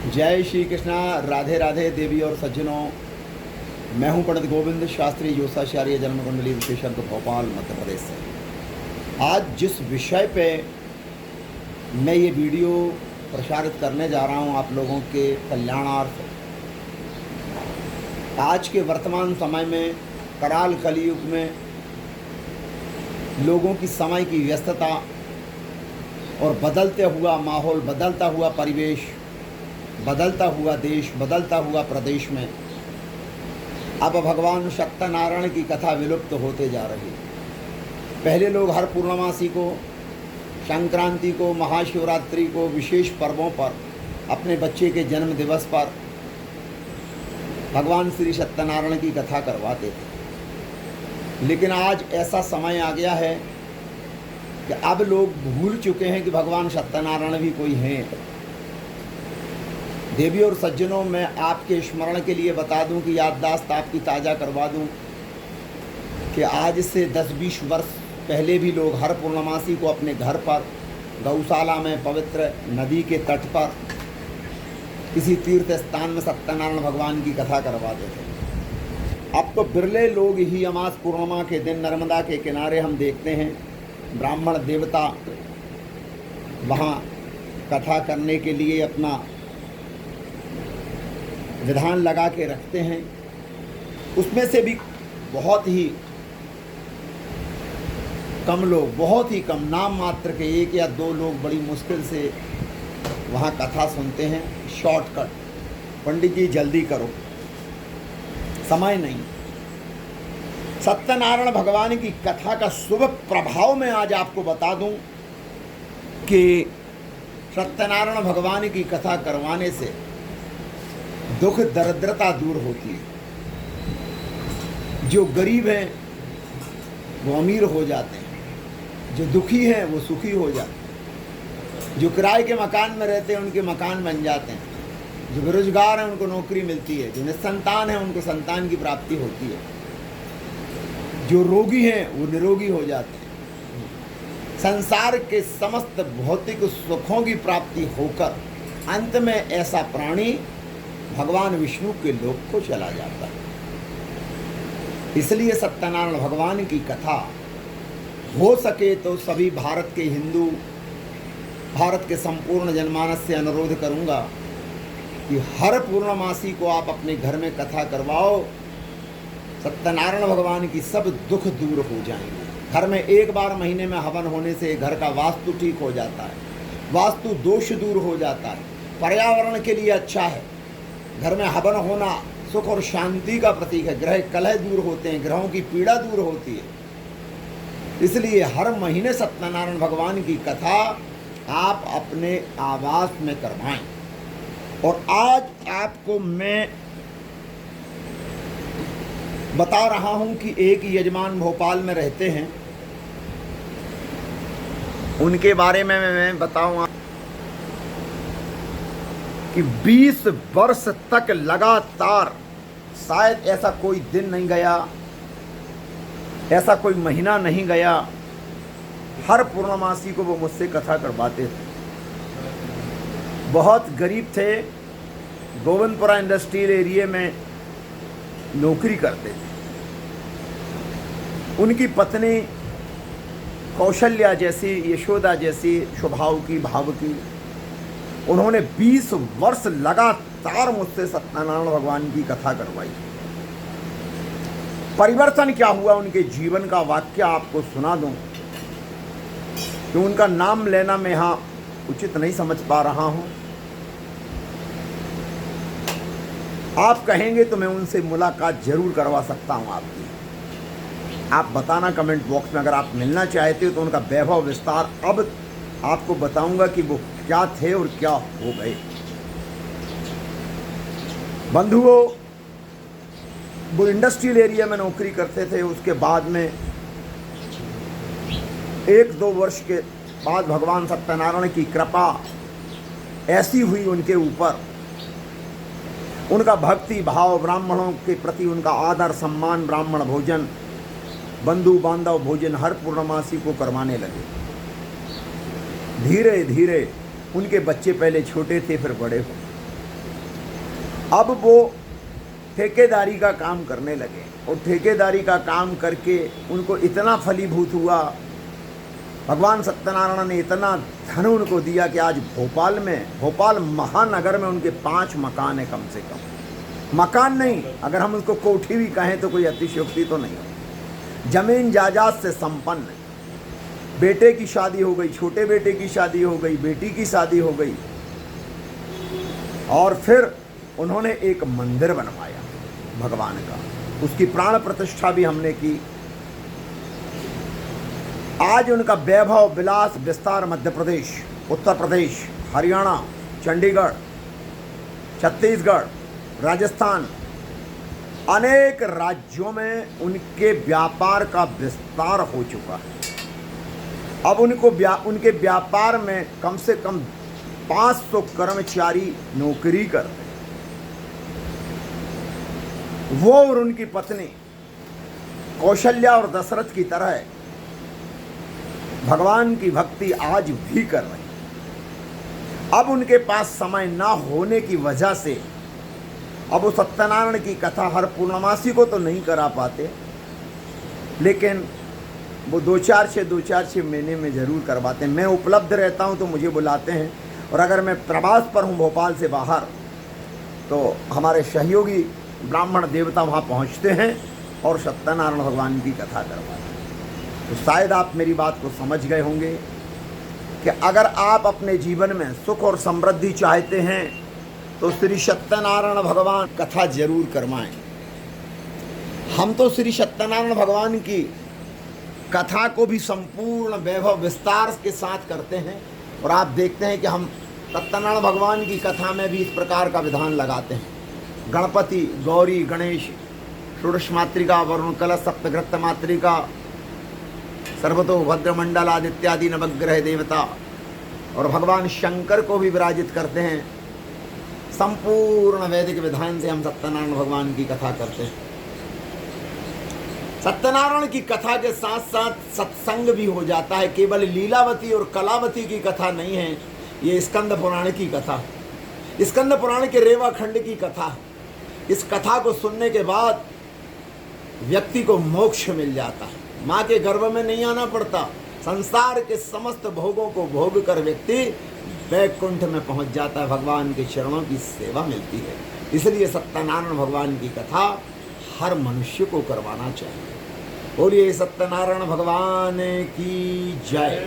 जय श्री कृष्णा। राधे राधे देवी और सज्जनों, मैं हूं पंडित गोविंद शास्त्री ज्योतिषाचार्य, जन्म कुंडली विशेषज्ञ, भोपाल मध्य प्रदेश से। आज जिस विषय पे मैं ये वीडियो प्रसारित करने जा रहा हूं आप लोगों के कल्याणार्थ, आज के वर्तमान समय में कराल कलयुग में लोगों की समय की व्यस्तता और बदलते हुआ माहौल, बदलता हुआ परिवेश, बदलता हुआ देश, बदलता हुआ प्रदेश में अब भगवान सत्यनारायण की कथा विलुप्त होते जा रही है। पहले लोग हर पूर्णमासी को, संक्रांति को, महाशिवरात्रि को, विशेष पर्वों पर, अपने बच्चे के जन्म दिवस पर भगवान श्री सत्यनारायण की कथा करवाते थे। लेकिन आज ऐसा समय आ गया है कि अब लोग भूल चुके हैं कि भगवान सत्यनारायण भी कोई हैं। देवी और सज्जनों, मैं आपके स्मरण के लिए बता दूं कि याददाश्त आपकी ताज़ा करवा दूं कि आज से 10-20 वर्ष पहले भी लोग हर पूर्णमासी को अपने घर पर, गौशाला में, पवित्र नदी के तट पर, किसी तीर्थ स्थान में सत्यनारायण भगवान की कथा करवाते थे। अब तो बिरले लोग ही अमास पूर्णिमा के दिन नर्मदा के किनारे हम देखते हैं ब्राह्मण देवता वहाँ कथा करने के लिए अपना विधान लगा के रखते हैं। उसमें से भी बहुत ही कम लोग, बहुत ही कम, नाम मात्र के 1 या 2 लोग बड़ी मुश्किल से वहाँ कथा सुनते हैं। शॉर्टकट, पंडित जी जल्दी करो, समय नहीं। सत्यनारायण भगवान की कथा का शुभ प्रभाव मैं आज आपको बता दूं कि सत्यनारायण भगवान की कथा करवाने से दुख दरिद्रता दूर होती है। जो गरीब हैं वो अमीर हो जाते हैं, जो दुखी हैं वो सुखी हो जाते हैं, जो किराए के मकान में रहते हैं उनके मकान बन जाते हैं, जो बेरोजगार हैं उनको नौकरी मिलती है, जो निसंतान हैं उनको संतान की प्राप्ति होती है, जो रोगी हैं वो निरोगी हो जाते हैं। संसार के समस्त भौतिक सुखों की प्राप्ति होकर अंत में ऐसा प्राणी भगवान विष्णु के लोक को चला जाता है। इसलिए सत्यनारायण भगवान की कथा हो सके तो सभी भारत के हिंदू, भारत के संपूर्ण जनमानस से अनुरोध करूंगा कि हर पूर्णमासी को आप अपने घर में कथा करवाओ। सत्यनारायण भगवान की सब दुख दूर हो जाएंगे। घर में एक बार महीने में हवन होने से घर का वास्तु ठीक हो जाता है, वास्तु दोष दूर हो जाता है, पर्यावरण के लिए अच्छा है। घर में हवन होना सुख और शांति का प्रतीक है। ग्रह कलह दूर होते हैं, ग्रहों की पीड़ा दूर होती है। इसलिए हर महीने सत्यनारायण भगवान की कथा आप अपने आवास में करवाएं। और आज आपको मैं बता रहा हूं कि एक यजमान भोपाल में रहते हैं, उनके बारे में मैं बताऊं कि 20 वर्ष तक लगातार, शायद ऐसा कोई दिन नहीं गया, ऐसा कोई महीना नहीं गया, हर पूर्णमासी को वो मुझसे कथा करवाते थे। बहुत गरीब थे, गोविंदपुरा इंडस्ट्रियल एरिया में नौकरी करते थे। उनकी पत्नी कौशल्या जैसी, यशोदा जैसी स्वभाव की, भाव की, उन्होंने 20 वर्ष लगातार मुझसे सत्यनारायण भगवान की कथा करवाई। परिवर्तन क्या हुआ उनके जीवन का वाक्य आपको सुना दूं, कि उनका नाम लेना मैं यहाँ उचित नहीं समझ पा रहा हूँ। आप कहेंगे तो मैं उनसे मुलाकात जरूर करवा सकता हूँ आपकी। आप बताना कमेंट बॉक्स में, अगर आप मिलना चाहते हो तो उनका वैभव विस्तार अब आपको बताऊंगा कि वो क्या थे और क्या हो गए। बंधुओं, वो इंडस्ट्रियल एरिया में नौकरी करते थे। उसके बाद में 1-2 वर्ष के बाद भगवान सत्यनारायण की कृपा ऐसी हुई उनके ऊपर, उनका भक्ति भाव, ब्राह्मणों के प्रति उनका आदर सम्मान, ब्राह्मण भोजन, बंधु बांधव भोजन हर पूर्णमासी को करवाने लगे। धीरे धीरे उनके बच्चे पहले छोटे थे फिर बड़े हो, अब वो ठेकेदारी का काम करने लगे और ठेकेदारी का काम करके उनको इतना फलीभूत हुआ, भगवान सत्यनारायण ने इतना धन उनको दिया कि आज भोपाल महानगर में उनके 5 मकान है कम से कम। मकान नहीं, अगर हम उसको कोठी भी कहें तो कोई अतिशयोक्ति तो नहीं हो। जमीन जायदाद से संपन्न, बेटे की शादी हो गई, छोटे बेटे की शादी हो गई, बेटी की शादी हो गई, और फिर उन्होंने एक मंदिर बनवाया भगवान का, उसकी प्राण प्रतिष्ठा भी हमने की। आज उनका वैभव विलास विस्तार मध्य प्रदेश, उत्तर प्रदेश, हरियाणा, चंडीगढ़, छत्तीसगढ़, राजस्थान, अनेक राज्यों में उनके व्यापार का विस्तार हो चुका है। अब उनके व्यापार में कम से कम 500 कर्मचारी नौकरी करते हैं। वो और उनकी पत्नी कौशल्या और दशरथ की तरह भगवान की भक्ति आज भी कर रहे हैं। अब उनके पास समय ना होने की वजह से अब वो सत्यनारायण की कथा हर पूर्णमासी को तो नहीं करा पाते, लेकिन वो 2-4 महीने में ज़रूर करवाते हैं। मैं उपलब्ध रहता हूँ तो मुझे बुलाते हैं, और अगर मैं प्रवास पर हूँ भोपाल से बाहर तो हमारे सहयोगी ब्राह्मण देवता वहाँ पहुँचते हैं और सत्यनारायण भगवान की कथा करवाते हैं। तो शायद आप मेरी बात को समझ गए होंगे कि अगर आप अपने जीवन में सुख और समृद्धि चाहते हैं तो श्री सत्यनारायण भगवान कथा जरूर करवाएं। हम तो श्री सत्यनारायण भगवान की कथा को भी संपूर्ण वैभव विस्तार के साथ करते हैं, और आप देखते हैं कि हम सत्यनारायण भगवान की कथा में भी इस प्रकार का विधान लगाते हैं। गणपति, गौरी, गणेश, षोडश मातृका, वरुण कलश, सप्तग्रस्त मातृका, सर्वतो भद्रमंडल आदि इत्यादि नवग्रह देवता, और भगवान शंकर को भी विराजित करते हैं। संपूर्ण वैदिक विधान से हम सत्यनारायण भगवान की कथा करते हैं। सत्यनारायण की कथा के साथ साथ सत्संग भी हो जाता है। केवल लीलावती और कलावती की कथा नहीं है, ये स्कंद पुराण की कथा, स्कंद पुराण के रेवा खंड की कथा। इस कथा को सुनने के बाद व्यक्ति को मोक्ष मिल जाता है, माँ के गर्भ में नहीं आना पड़ता, संसार के समस्त भोगों को भोग कर व्यक्ति वैकुंठ में पहुंच जाता है, भगवान के चरणों की सेवा मिलती है। इसलिए सत्यनारायण भगवान की कथा हर मनुष्य को करवाना चाहिए। बोलिए सत्यनारायण भगवान की जय।